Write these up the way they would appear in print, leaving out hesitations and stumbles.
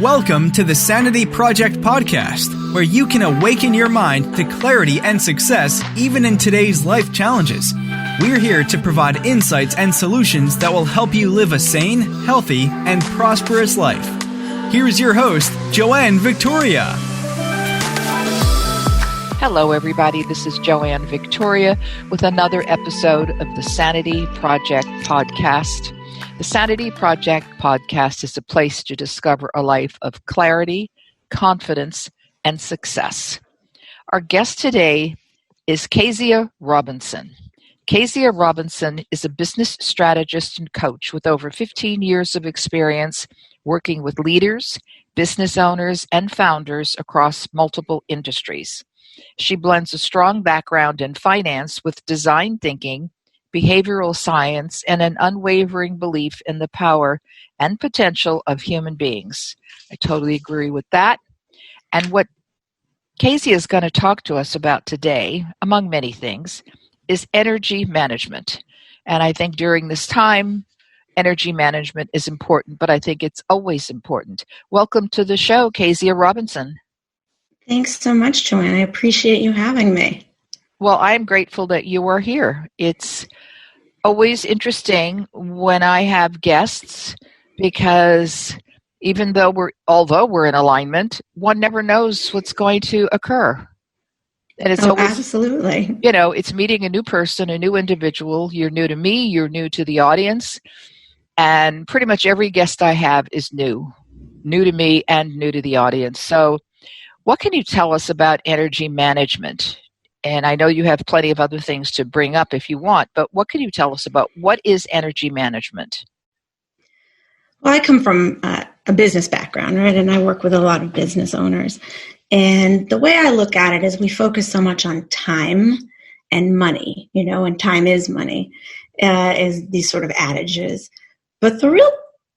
Welcome to the Sanity Project podcast, where you can awaken your mind to clarity and success even in today's life challenges. We're here to provide insights and solutions that will help you live a sane, healthy, and prosperous life. Here's your host, Joanne Victoria. Hello, everybody. This is Joanne Victoria with another episode of the Sanity Project podcast. The Sanity Project podcast is a place to discover a life of clarity, confidence, and success. Our guest today is Keziah Robinson. Keziah Robinson is a business strategist and coach with over 15 years of experience working with leaders, business owners, and founders across multiple industries. She blends a strong background in finance with design thinking, behavioral science, and an unwavering belief in the power and potential of human beings. I totally agree with that. And what Keziah is going to talk to us about today, among many things, is energy management. And I think during this time, energy management is important, but I think it's always important. Welcome to the show, Keziah Robinson. Thanks so much, Joanne. I appreciate you having me. Well, I'm grateful that you are here. It's always interesting when I have guests because although we're in alignment, one never knows what's going to occur. And it's always, absolutely. It's meeting a new person, a new individual. You're new to me, you're new to the audience. And pretty much every guest I have is new to me and new to the audience. So what can you tell us about energy management? And I know you have plenty of other things to bring up if you want, but what can you tell us about what is energy management? Well, I come from a business background, right? And I work with a lot of business owners. And the way I look at it is we focus so much on time and money, and time is money, is these sort of adages. But the real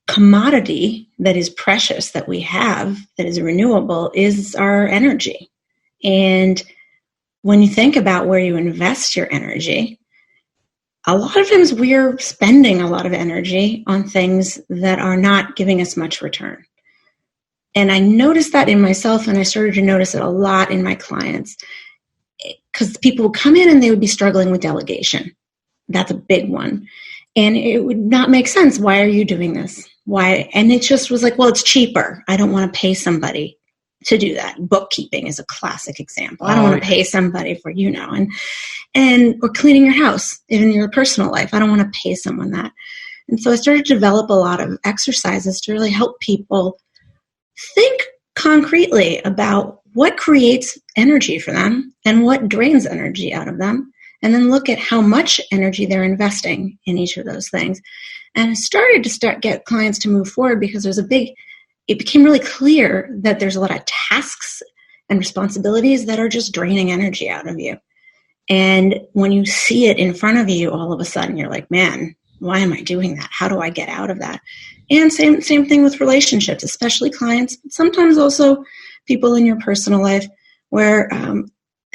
commodity that is precious that we have, that is renewable, is our energy. And when you think about where you invest your energy, a lot of times we're spending a lot of energy on things that are not giving us much return. And I noticed that in myself, and I started to notice it a lot in my clients, because people would come in and they would be struggling with delegation. That's a big one. And it would not make sense. Why are you doing this? Why? And it just was like, well, it's cheaper. I don't want to pay somebody to do that. Bookkeeping is a classic example. I don't want to pay somebody for, or cleaning your house, even your personal life. I don't want to pay someone that. And so I started to develop a lot of exercises to really help people think concretely about what creates energy for them and what drains energy out of them. And then look at how much energy they're investing in each of those things. And I started to get clients to move forward because it became really clear that there's a lot of tasks and responsibilities that are just draining energy out of you. And when you see it in front of you, all of a sudden you're like, man, why am I doing that? How do I get out of that? And same thing with relationships, especially clients, but sometimes also people in your personal life where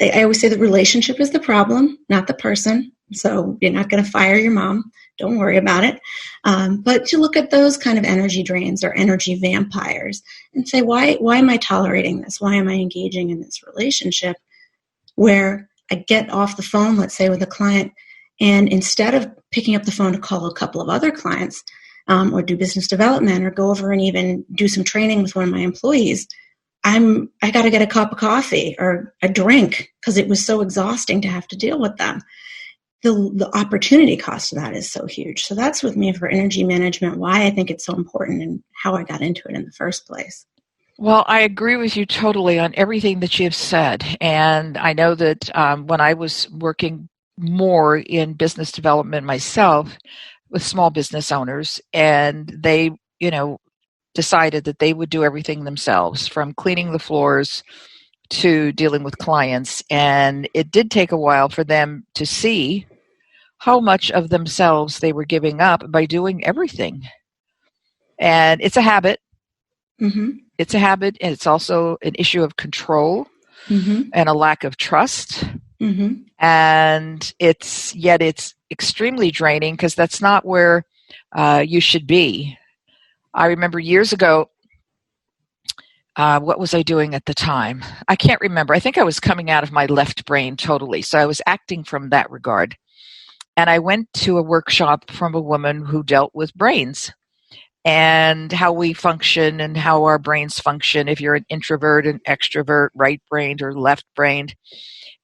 I always say the relationship is the problem, not the person. So you're not going to fire your mom. Don't worry about it. But to look at those kind of energy drains or energy vampires and say, why am I tolerating this? Why am I engaging in this relationship where I get off the phone, let's say with a client, and instead of picking up the phone to call a couple of other clients or do business development or go over and even do some training with one of my employees, I got to get a cup of coffee or a drink because it was so exhausting to have to deal with them. The opportunity cost of that is so huge. So that's with me for energy management, why I think it's so important and how I got into it in the first place. Well, I agree with you totally on everything that you've said. And I know that when I was working more in business development myself with small business owners, and they, decided that they would do everything themselves, from cleaning the floors to dealing with clients. And it did take a while for them to see how much of themselves they were giving up by doing everything. And it's a habit. Mm-hmm. It's a habit, and it's also an issue of control and a lack of trust. Mm-hmm. And it's extremely draining because that's not where you should be. I remember years ago, What was I doing at the time? I can't remember. I think I was coming out of my left brain totally. So I was acting from that regard. And I went to a workshop from a woman who dealt with brains and how we function and how our brains function, if you're an introvert, an extrovert, right-brained or left-brained.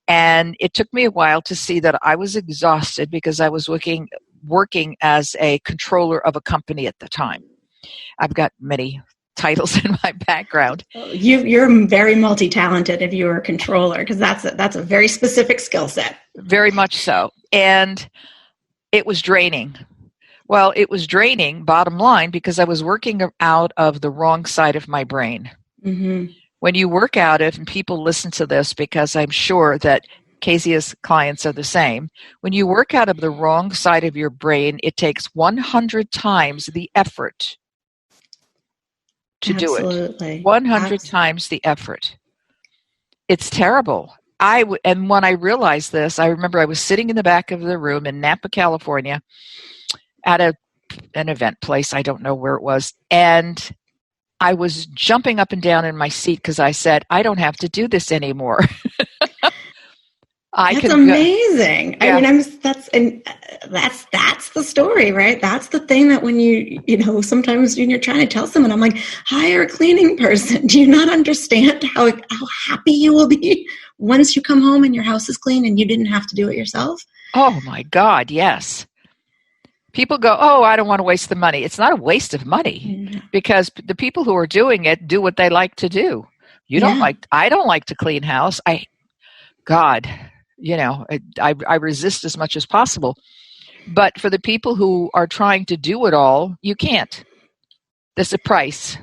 And it took me a while to see that I was exhausted because I was working as a controller of a company at the time. I've got many titles in my background. You're very multi-talented if you're a controller, because that's a very specific skill set. Very much so. And it was draining. Well, it was draining, bottom line, because I was working out of the wrong side of my brain. Mm-hmm. When you work out it, and people listen to this because I'm sure that Keziah's clients are the same, when you work out of the wrong side of your brain, it takes 100 times the effort to Absolutely. do it. 100 times the effort. It's terrible. And when I realized this, I remember I was sitting in the back of the room in Napa, California, at an event place. I don't know where it was. And I was jumping up and down in my seat because I said, I don't have to do this anymore. That's amazing. Yeah. I mean, that's the story, right? That's the thing that when sometimes when you're trying to tell someone, I'm like, hire a cleaning person. Do you not understand how happy you will be once you come home and your house is clean and you didn't have to do it yourself? Oh my God, yes. People go, oh, I don't want to waste the money. It's not a waste of money because the people who are doing it do what they like to do. I don't like to clean house. I resist as much as possible. But for the people who are trying to do it all, you can't. There's a price.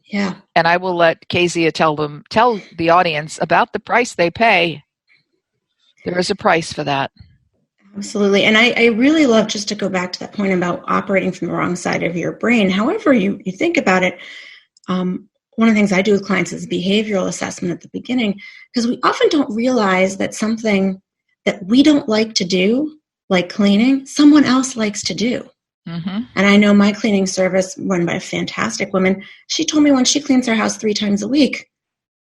Yeah. And I will let Keziah tell the audience about the price they pay. There is a price for that. Absolutely. And I really love, just to go back to that point about operating from the wrong side of your brain. However you think about it, one of the things I do with clients is behavioral assessment at the beginning, because we often don't realize that something that we don't like to do, like cleaning, someone else likes to do. Mm-hmm. And I know my cleaning service, run by a fantastic woman, she told me when she cleans her house 3 times a week.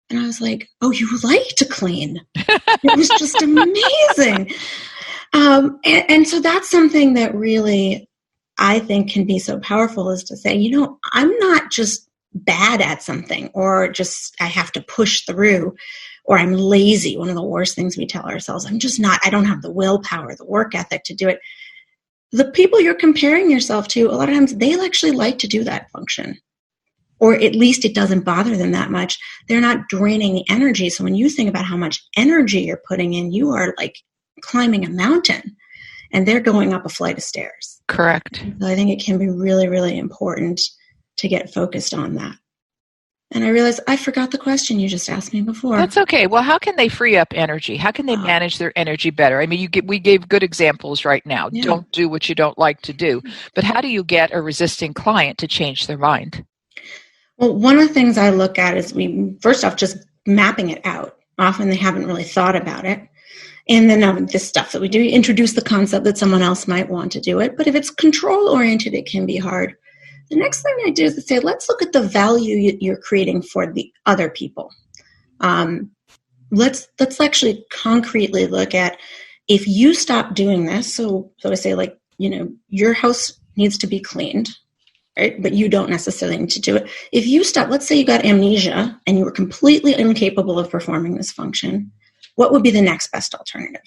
And I was like, oh, you like to clean. It was just amazing. And so that's something that really I think can be so powerful, is to say, I'm not just bad at something, or just I have to push through, or I'm lazy. One of the worst things we tell ourselves, I don't have the willpower, the work ethic to do it. The people you're comparing yourself to, a lot of times they actually like to do that function, or at least it doesn't bother them that much. They're not draining the energy. So when you think about how much energy you're putting in, you are like climbing a mountain and they're going up a flight of stairs. Correct. So I think it can be really, really important to get focused on that. And I realized I forgot the question you just asked me before. That's okay. Well, how can they free up energy? How can they manage their energy better? I mean, we gave good examples right now. Yeah. Don't do what you don't like to do. But how do you get a resisting client to change their mind? Well, one of the things I look at is first off, just mapping it out. Often they haven't really thought about it. And then this stuff that we do, introduce the concept that someone else might want to do it. But if it's control-oriented, it can be hard. The next thing I do is say, let's look at the value you're creating for the other people. Let's actually concretely look at, if you stop doing this, so I say, like, your house needs to be cleaned, right? But you don't necessarily need to do it. If you stop, let's say you got amnesia and you were completely incapable of performing this function, what would be the next best alternative?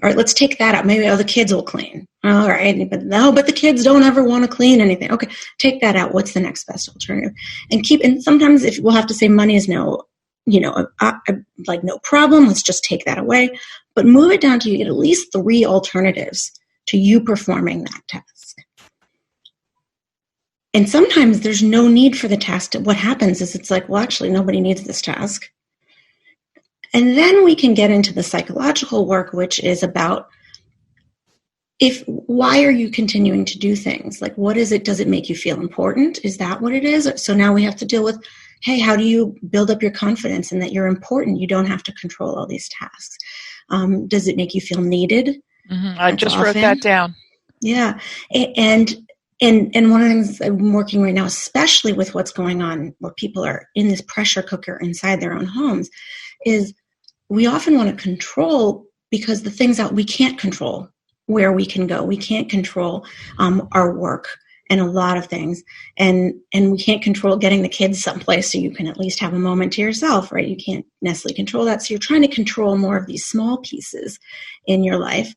All right, let's take that out. Maybe the kids will clean. All right, but the kids don't ever want to clean anything. Okay, take that out. What's the next best alternative? And sometimes if we'll have to say money is no problem. Let's just take that away. But move it down to you get at least 3 alternatives to you performing that task. And sometimes there's no need for the task. What happens is it's like, well, actually, nobody needs this task. And then we can get into the psychological work, which is about why are you continuing to do things? Like, what is it? Does it make you feel important? Is that what it is? So now we have to deal with, hey, how do you build up your confidence in that you're important? You don't have to control all these tasks. Does it make you feel needed? Mm-hmm. I just wrote that down. Yeah. And And one of the things I'm working right now, especially with what's going on where people are in this pressure cooker inside their own homes, is we often want to control because the things that we can't control, where we can go. We can't control our work and a lot of things. And we can't control getting the kids someplace so you can at least have a moment to yourself, right? You can't necessarily control that. So you're trying to control more of these small pieces in your life.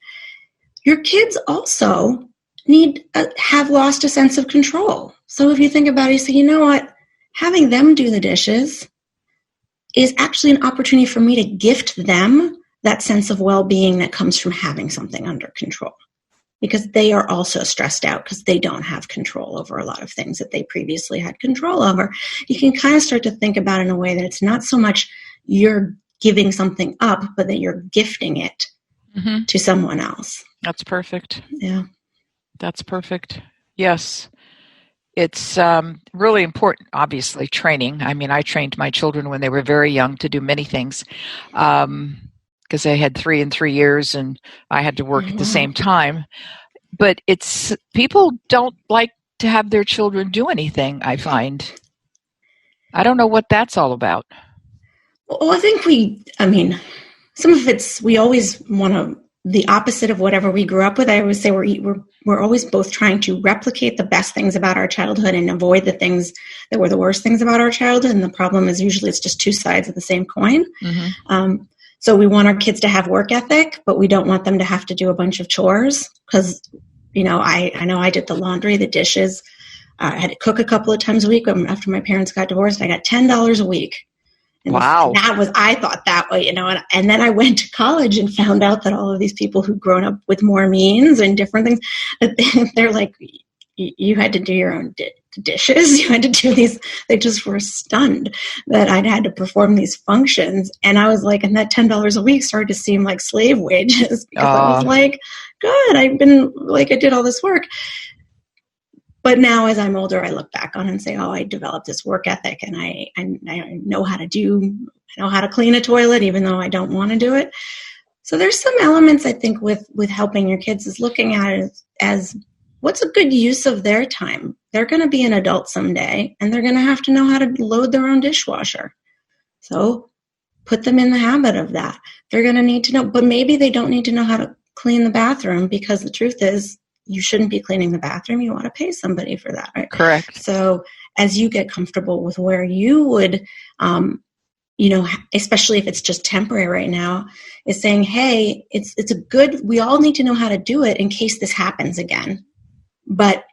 Your kids also have lost a sense of control. So if you think about it, you say, you know what? Having them do the dishes is actually an opportunity for me to gift them that sense of well-being that comes from having something under control, because they are also stressed out because they don't have control over a lot of things that they previously had control over. You can kind of start to think about it in a way that it's not so much you're giving something up, but that you're gifting it to someone else. That's perfect. Yeah. That's perfect. Yes. It's really important, obviously, training. I mean, I trained my children when they were very young to do many things because they had 3 and 3 years and I had to work at the same time. But people don't like to have their children do anything, I find. I don't know what that's all about. Well, I think some of it's, we always want to, the opposite of whatever we grew up with. I always say we're always both trying to replicate the best things about our childhood and avoid the things that were the worst things about our childhood. And the problem is usually it's just two sides of the same coin. So we want our kids to have work ethic, but we don't want them to have to do a bunch of chores because, I know I did the laundry, the dishes. I had to cook a couple of times a week after my parents got divorced. I got $10 a week. And wow. I thought that way, and then I went to college and found out that all of these people who'd grown up with more means and different things, they're like, you had to do your own dishes. You had to do these. They just were stunned that I'd had to perform these functions. And I was like, and that $10 a week started to seem like slave wages because I was like, good, I did all this work. But now as I'm older, I look back on it and say, I developed this work ethic and I know how to clean a toilet, even though I don't want to do it. So there's some elements, I think, with helping your kids is looking at it as what's a good use of their time. They're going to be an adult someday and they're going to have to know how to load their own dishwasher. So put them in the habit of that. They're going to need to know, but maybe they don't need to know how to clean the bathroom because the truth is, you shouldn't be cleaning the bathroom. You want to pay somebody for that, right? Correct. So as you get comfortable with where you would, especially if it's just temporary right now, is saying, hey, we all need to know how to do it in case this happens again. But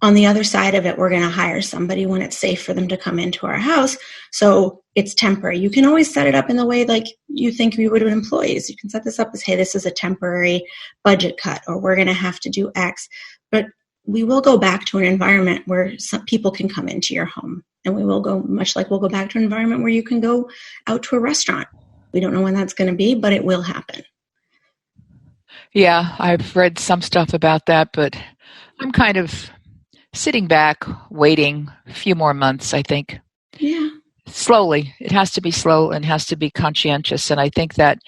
on the other side of it, we're going to hire somebody when it's safe for them to come into our house. So it's temporary. You can always set it up in the way like you think we would with employees. You can set this up as, hey, this is a temporary budget cut, or we're going to have to do X. But we will go back to an environment where some people can come into your home. And we will go, much like we'll go back to an environment where you can go out to a restaurant. We don't know when that's going to be, but it will happen. Yeah, I've read some stuff about that, but I'm kind of sitting back, waiting a few more months, I think. Yeah. Slowly. It has to be slow and has to be conscientious. And I think that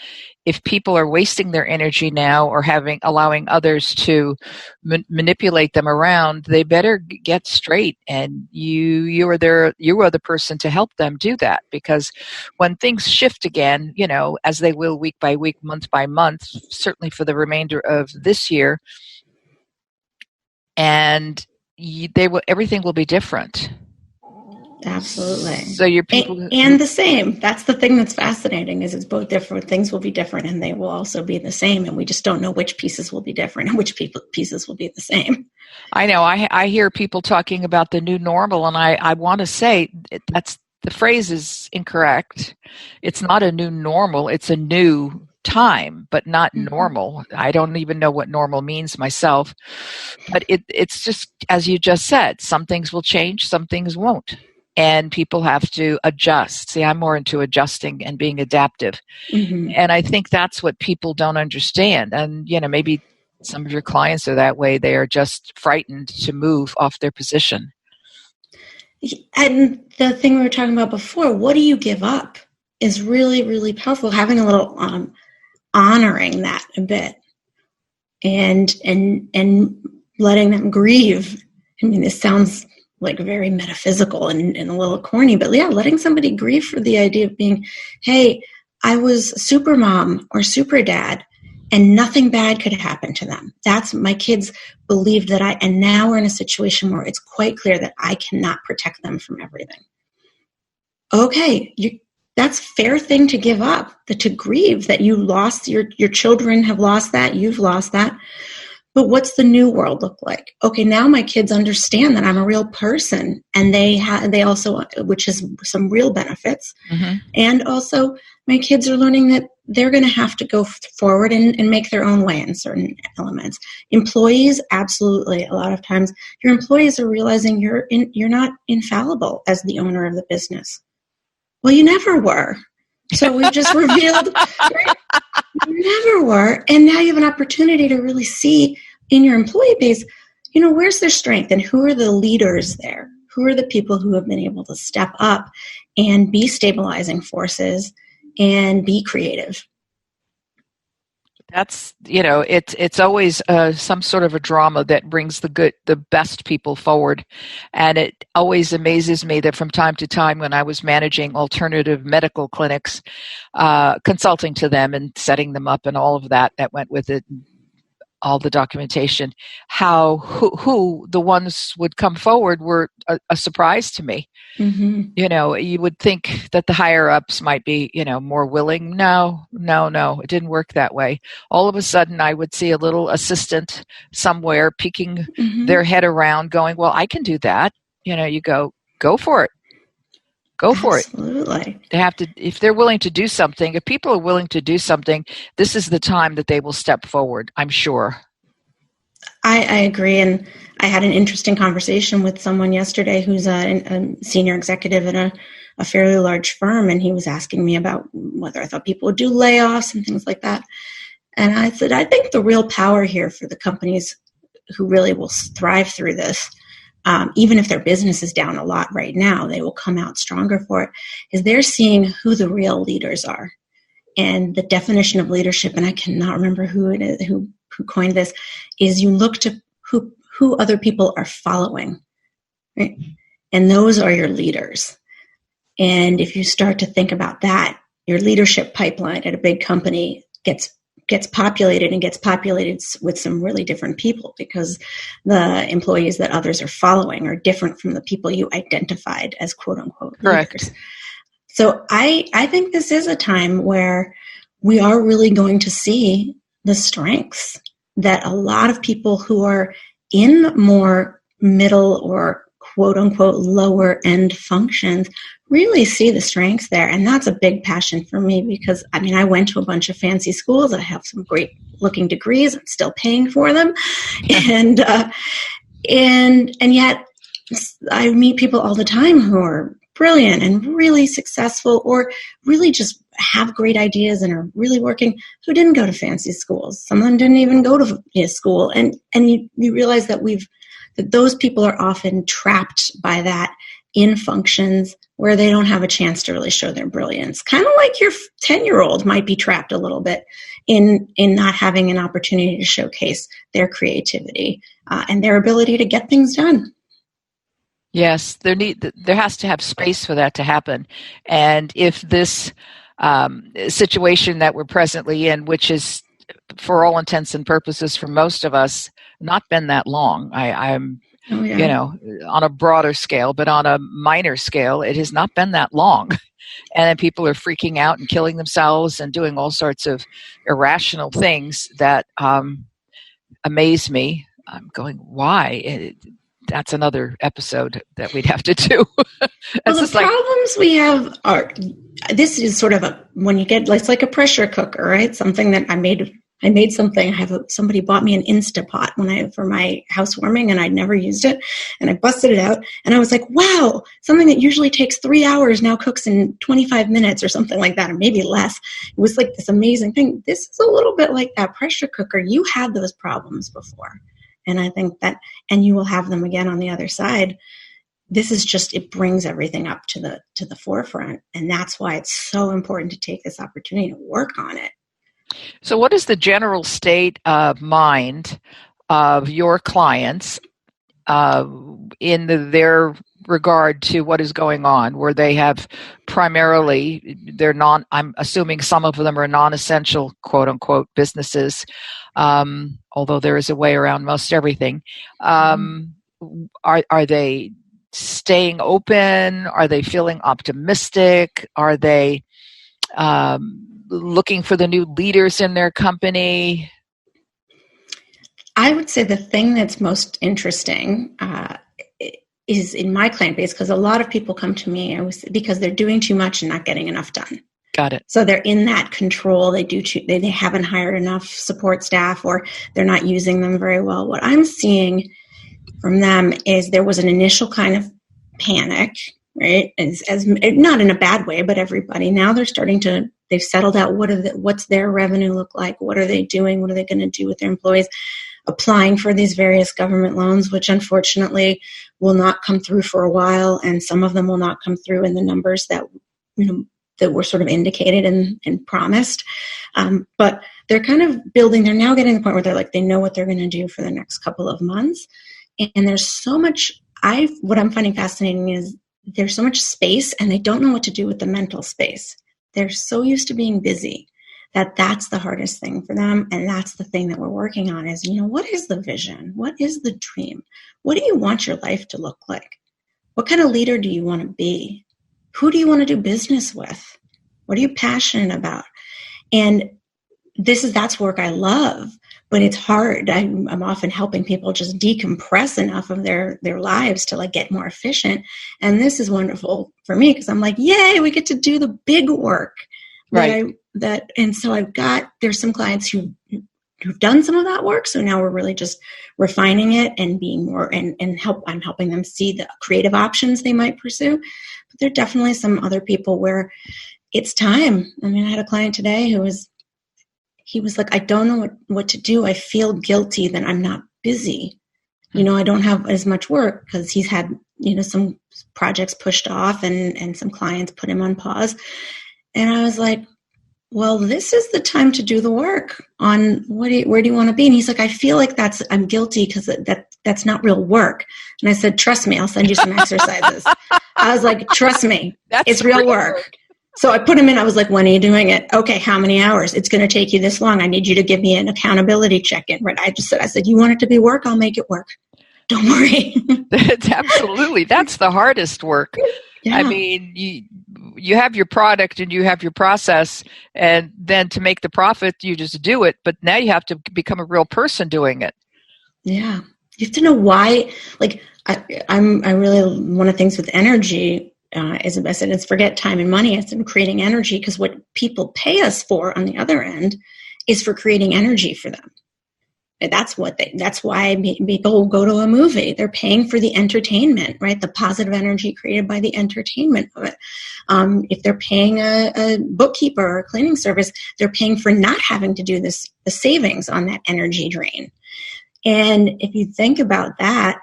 if people are wasting their energy now or allowing others to manipulate them around, they better get straight. And you are the person to help them do that. Because when things shift again, as they will week by week, month by month, certainly for the remainder of this year, and everything will be different. Absolutely. So your people and the same. That's the thing that's fascinating is it's both different. Things will be different and they will also be the same. And we just don't know which pieces will be different and which pieces will be the same. I know. I hear people talking about the new normal, and I want to say the phrase is incorrect. It's not a new normal. It's a new time, but not normal. I don't even know what normal means myself. But it's just, as you just said, some things will change, some things won't. And people have to adjust. See, I'm more into adjusting and being adaptive. Mm-hmm. And I think that's what people don't understand. And, maybe some of your clients are that way. They are just frightened to move off their position. And the thing we were talking about before, what do you give up is really, really powerful. Having a little honoring that a bit and letting them grieve I mean, this sounds like very metaphysical and a little corny, but yeah, letting somebody grieve for the idea of being, hey, I was super mom or super dad and nothing bad could happen to them. That's my kids believed that and now we're in a situation where it's quite clear that I cannot protect them from everything. Okay, that's a fair thing to give up, to grieve that you lost, your children have lost that, you've lost that. But what's the new world look like? Okay, now my kids understand that I'm a real person, and they also, which is some real benefits. Mm-hmm. And also, my kids are learning that they're going to have to go forward and make their own way in certain elements. Employees, absolutely. A lot of times, your employees are realizing you're not infallible as the owner of the business. Well, you never were. So we just revealed you never were. And now you have an opportunity to really see in your employee base, where's their strength and who are the leaders there? Who are the people who have been able to step up and be stabilizing forces and be creative? That's, it's always some sort of a drama that brings the best people forward. And it always amazes me that from time to time when I was managing alternative medical clinics, consulting to them and setting them up and all of that went with it, all the documentation, who the ones would come forward were a surprise to me. Mm-hmm. You would think that the higher ups might be, more willing. No, it didn't work that way. All of a sudden I would see a little assistant somewhere peeking mm-hmm. their head around going, well, I can do that. You go for it. Go for Absolutely. It. They have to, if they're willing to do something, if people are willing to do something, this is the time that they will step forward, I'm sure. I agree. And I had an interesting conversation with someone yesterday who's a senior executive in a fairly large firm. And he was asking me about whether I thought people would do layoffs and things like that. And I said, I think the real power here for the companies who really will thrive through this, even if their business is down a lot right now, they will come out stronger for it, is they're seeing who the real leaders are. And the definition of leadership, and I cannot remember who it is, who coined this, is you look to who other people are following, right? And those are your leaders. And if you start to think about that, your leadership pipeline at a big company gets populated with some really different people because the employees that others are following are different from the people you identified as quote unquote Correct. Leaders. So I think this is a time where we are really going to see the strengths that a lot of people who are in more middle or quote unquote lower end functions really see the strengths there. And that's a big passion for me because I went to a bunch of fancy schools. I have some great looking degrees. I'm still paying for them. and yet I meet people all the time who are brilliant and really successful or really just have great ideas and are really working who didn't go to fancy schools. Some of them didn't even go to school. And you realize that that those people are often trapped by that in functions where they don't have a chance to really show their brilliance. Kind of like your 10-year-old might be trapped a little bit in not having an opportunity to showcase their creativity and their ability to get things done. Yes, there has to have space for that to happen. And if this situation that we're presently in, which is for all intents and purposes for most of us, not been that long. I'm on a broader scale, but on a minor scale, it has not been that long. And then people are freaking out and killing themselves and doing all sorts of irrational things that amaze me. I'm going, why? That's another episode that we'd have to do. Well, the problems we have are, this is sort of when you get, it's like a pressure cooker, right? Something that I made something. Somebody bought me an Instapot for my housewarming, and I'd never used it. And I busted it out, and I was like, "Wow! Something that usually takes 3 hours now cooks in 25 minutes, or something like that, or maybe less." It was like this amazing thing. This is a little bit like that pressure cooker. You had those problems before, and I think that, and you will have them again on the other side. This is just, it brings everything up to the forefront, and that's why it's so important to take this opportunity to work on it. So what is the general state of mind of your clients in their regard to what is going on, where they have primarily, I'm assuming some of them are non-essential, quote unquote, businesses, although there is a way around most everything. Are they staying open? Are they feeling optimistic? Are they looking for the new leaders in their company? I would say the thing that's most interesting is in my client base, because a lot of people come to me because they're doing too much and not getting enough done. Got it. So they're in that control. They haven't hired enough support staff, or they're not using them very well. What I'm seeing from them is there was an initial kind of panic, right? As not in a bad way, but everybody now they've settled out. What's their revenue look like? What are they doing? What are they going to do with their employees? Applying for these various government loans, which unfortunately will not come through for a while, and some of them will not come through in the numbers that were sort of indicated and promised. But they're kind of building. They're now getting to the point where they know what they're going to do for the next couple of months, and there's so much. What I'm finding fascinating is there's so much space, and they don't know what to do with the mental space. They're so used to being busy that's the hardest thing for them. And that's the thing that we're working on is, what is the vision? What is the dream? What do you want your life to look like? What kind of leader do you want to be? Who do you want to do business with? What are you passionate about? And that's work I love, but it's hard. I'm often helping people just decompress enough of their lives to get more efficient. And this is wonderful for me because I'm like, yay, we get to do the big work. Right. And so there's some clients who've done some of that work. So now we're really just refining it and being more I'm helping them see the creative options they might pursue. But there are definitely some other people where it's time. I mean, I had a client today he was like, I don't know what to do. I feel guilty that I'm not busy. I don't have as much work because he's had, some projects pushed off and some clients put him on pause. And I was like, well, this is the time to do the work on where do you want to be? And he's like, I feel like I'm guilty because that's not real work. And I said, trust me, I'll send you some exercises. I was like, trust me, it's real work. So I put him in. I was like, when are you doing it? Okay, how many hours? It's going to take you this long. I need you to give me an accountability check-in. Right? I said, you want it to be work? I'll make it work. Don't worry. Absolutely. That's the hardest work. Yeah. I mean, you have your product and you have your process, and then to make the profit, you just do it. But now you have to become a real person doing it. Yeah. You have to know why. I really, one of the things with energy is, I said, it's forget time and money. It's in creating energy, because what people pay us for on the other end is for creating energy for them. That's why people go to a movie. They're paying for the entertainment, right? The positive energy created by the entertainment of it. If they're paying a bookkeeper or a cleaning service, they're paying for not having to do the savings on that energy drain. And if you think about that,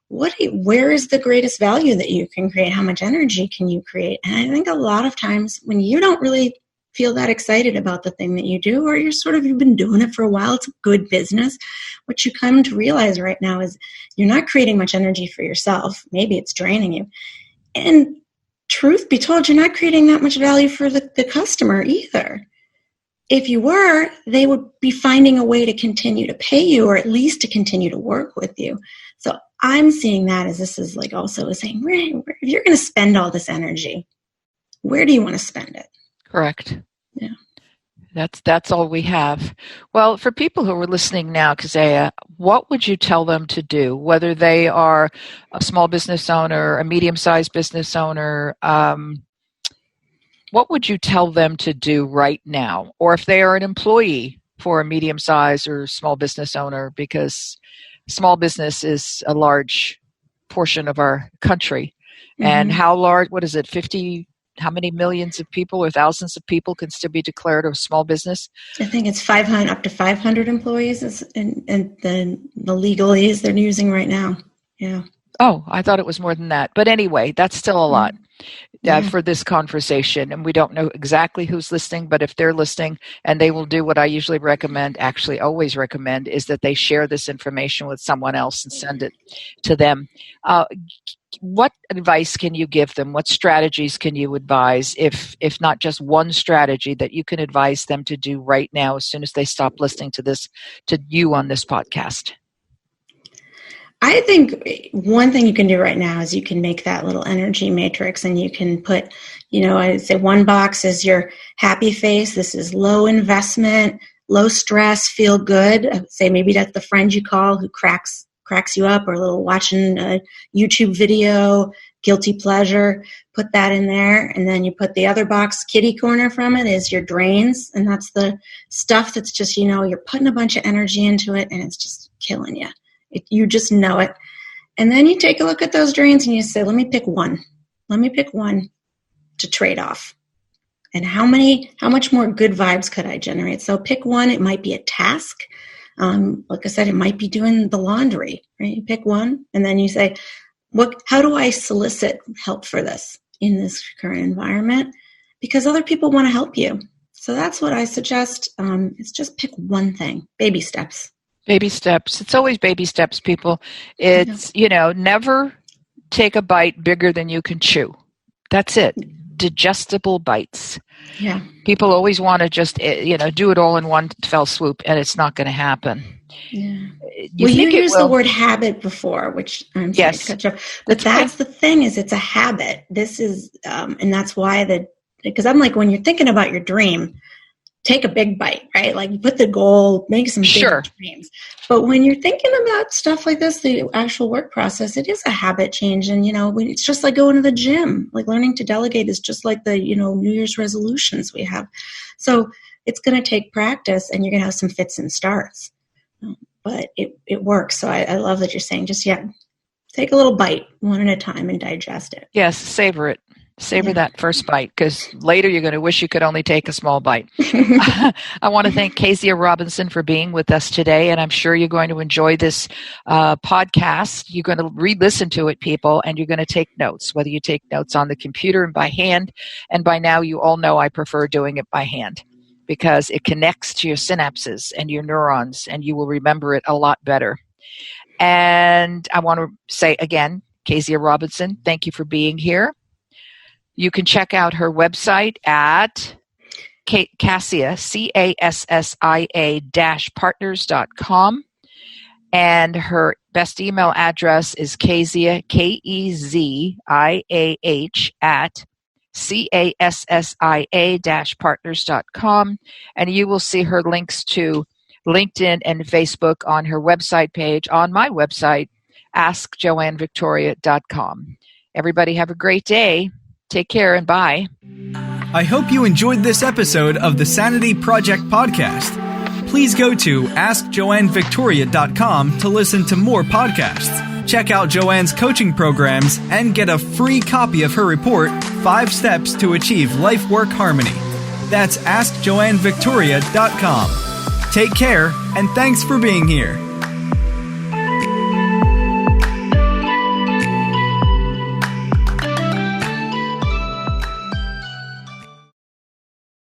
where is the greatest value that you can create? How much energy can you create? And I think a lot of times when you don't really feel that excited about the thing that you do, or you've been doing it for a while, it's a good business, what you come to realize right now is you're not creating much energy for yourself. Maybe it's draining you. And truth be told, you're not creating that much value for the customer either. If you were, they would be finding a way to continue to pay you, or at least to continue to work with you. So I'm seeing that as this is also saying, if you're going to spend all this energy, where do you want to spend it? Correct. Yeah. That's all we have. Well, for people who are listening now, Keziah, what would you tell them to do, whether they are a small business owner, a medium-sized business owner? What would you tell them to do right now? Or if they are an employee for a medium-sized or small business owner, because small business is a large portion of our country. Mm-hmm. And how large, what is it, how many millions of people or thousands of people can still be declared a small business? I think it's 500, up to 500 employees and the legalese they're using right now. Yeah. Oh, I thought it was more than that. But anyway, that's still a lot for this conversation. And we don't know exactly who's listening, but if they're listening, and they will do what I usually recommend, actually always recommend, is that they share this information with someone else and send it to them. What advice can you give them? What strategies can you advise, if not just one strategy that you can advise them to do right now as soon as they stop listening to you on this podcast? I think one thing you can do right now is you can make that little energy matrix, and you can put, I'd say one box is your happy face. This is low investment, low stress, feel good. I would say maybe that's the friend you call who cracks you up, or a little watching a YouTube video, guilty pleasure. Put that in there. And then you put the other box, kitty corner from it, is your drains. And that's the stuff that's just, you're putting a bunch of energy into it and it's just killing you. You just know it. And then you take a look at those drains and you say, let me pick one. Let me pick one to trade off. And how much more good vibes could I generate? So pick one. It might be a task. Like I said, it might be doing the laundry, right? You pick one and then you say, how do I solicit help for this in this current environment? Because other people want to help you. So that's what I suggest. It's just pick one thing. Baby steps. Baby steps. It's always baby steps, people. It's, never take a bite bigger than you can chew. That's it. Digestible bites. Yeah. People always want to just, do it all in one fell swoop, and it's not going to happen. Yeah. You used the word habit before, which I'm sorry to cut you off. But that's the thing, is it's a habit. This is, and that's why because I'm like, when you're thinking about your dream, take a big bite, right? Like, you put the goal, make some big dreams. But when you're thinking about stuff like this, the actual work process, it is a habit change. And, it's just like going to the gym. Like, learning to delegate is just like the, New Year's resolutions we have. So it's going to take practice, and you're going to have some fits and starts. But it works. So I love that you're saying just, take a little bite one at a time and digest it. Yes, savor it. Savor that first bite, because later you're going to wish you could only take a small bite. I want to thank Keziah Robinson for being with us today, and I'm sure you're going to enjoy this podcast. You're going to re-listen to it, people, and you're going to take notes, whether you take notes on the computer and by hand. And by now you all know I prefer doing it by hand, because it connects to your synapses and your neurons, and you will remember it a lot better. And I want to say again, Keziah Robinson, thank you for being here. You can check out her website at Cassia, CASSIA-partners.com. And her best email address is Keziah, KEZIAH, at CASSIA-partners.com. And you will see her links to LinkedIn and Facebook on her website page, on my website, askjoannevictoria.com. Everybody have a great day. Take care and bye. I hope you enjoyed this episode of the Sanity Project podcast. Please go to askjoannevictoria.com to listen to more podcasts. Check out Joanne's coaching programs and get a free copy of her report, 5 Steps to Achieve Life-Work Harmony. That's askjoannevictoria.com. Take care, and thanks for being here.